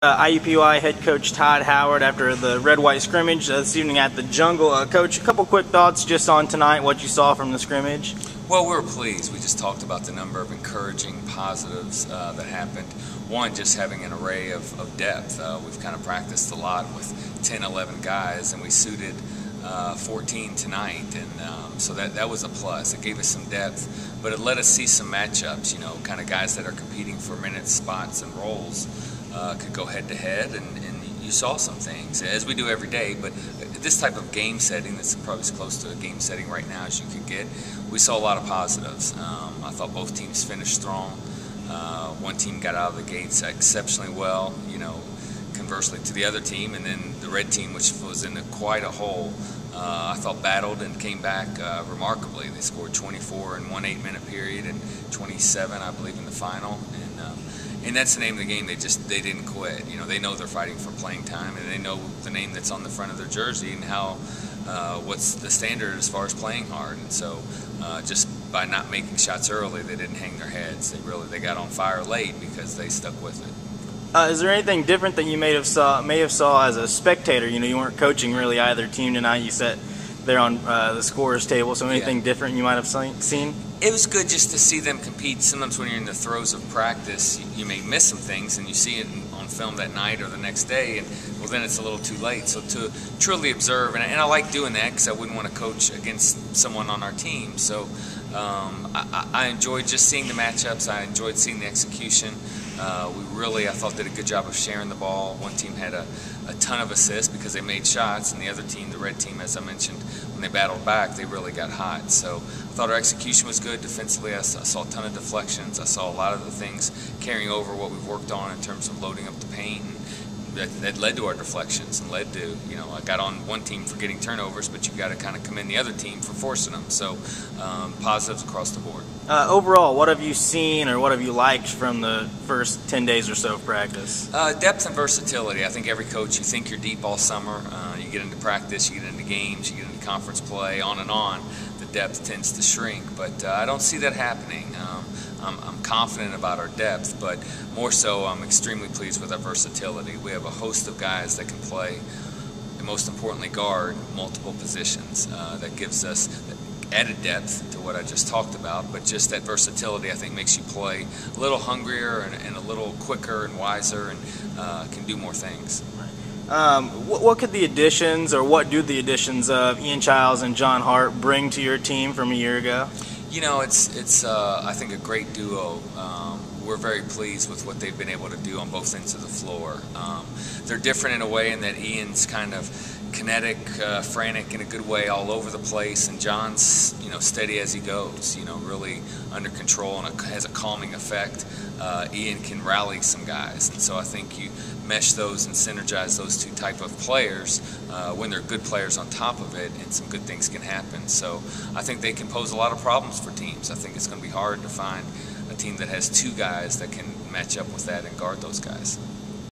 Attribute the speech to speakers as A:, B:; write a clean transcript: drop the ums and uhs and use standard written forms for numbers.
A: IUPUI head coach Todd Howard after the red-white scrimmage this evening at the Jungle. Coach, a couple quick thoughts just on tonight, what you saw from the scrimmage.
B: Well, we were pleased. We just talked about the number of encouraging positives that happened. One, just having an array of depth. We've kind of practiced a lot with 10, 11 guys, and we suited 14 tonight, and so that was a plus. It gave us some depth, but it let us see some matchups, you know, kind of guys that are competing for minutes, spots, and roles could go head-to-head, and you saw some things, as we do every day, but this type of game setting, that's probably as close to a game setting right now as you could get, we saw a lot of positives. I thought both teams finished strong. One team got out of the gates exceptionally well, you know, conversely to the other team, and then the red team, which was in quite a hole, I thought battled and came back remarkably. They scored 24 in one 8-minute period and 27, I believe, in the final, and that's the name of the game. They didn't quit. You know, they know they're fighting for playing time, and they know the name that's on the front of their jersey and how what's the standard as far as playing hard. And so just by not making shots early, they didn't hang their heads. They got on fire late because they stuck with it.
A: Is there anything different that you may have saw as a spectator? You know, you weren't coaching really either team tonight. You sat there on the scorer's table. So anything different you might have seen?
B: It was good just to see them compete. Sometimes when you're in the throes of practice, you may miss some things, and you see it on film that night or the next day, and well, then it's a little too late. So to truly observe, and I like doing that because I wouldn't want to coach against someone on our team. So I enjoyed just seeing the matchups. I enjoyed seeing the execution. I thought, did a good job of sharing the ball. One team had a ton of assists because they made shots, and the other team, the red team, as I mentioned, when they battled back, they really got hot. So I thought our execution was good. Defensively, I saw a ton of deflections. I saw a lot of the things carrying over what we've worked on in terms of loading up the paint, and that led to our deflections and led to, you know, I got on one team for getting turnovers, but you've got to kind of commend the other team for forcing them. So positives across the board.
A: Overall, what have you seen or what have you liked from the first 10 days or so of practice?
B: Depth and versatility. I think every coach, you think you're deep all summer. You get into practice, you get into games, you get into conference play, on and on. The depth tends to shrink, but I don't see that happening. I'm confident about our depth, but more so I'm extremely pleased with our versatility. We have a host of guys that can play, and most importantly guard, multiple positions. That gives us added depth to what I just talked about, but just that versatility I think makes you play a little hungrier and a little quicker and wiser, and can do more things.
A: What could the additions, or what do the additions of Ian Childs and John Hart bring to your team from a year ago?
B: You know, it's I think a great duo. We're very pleased with what they've been able to do on both ends of the floor. They're different in a way in that Ian's kind of kinetic, frantic in a good way all over the place, and John's, you know, steady as he goes, you know, really under control, and has a calming effect. Ian can rally some guys, and so I think you mesh those and synergize those two type of players when they're good players on top of it, and some good things can happen. So I think they can pose a lot of problems for teams. I think it's going to be hard to find a team that has two guys that can match up with that and guard those guys.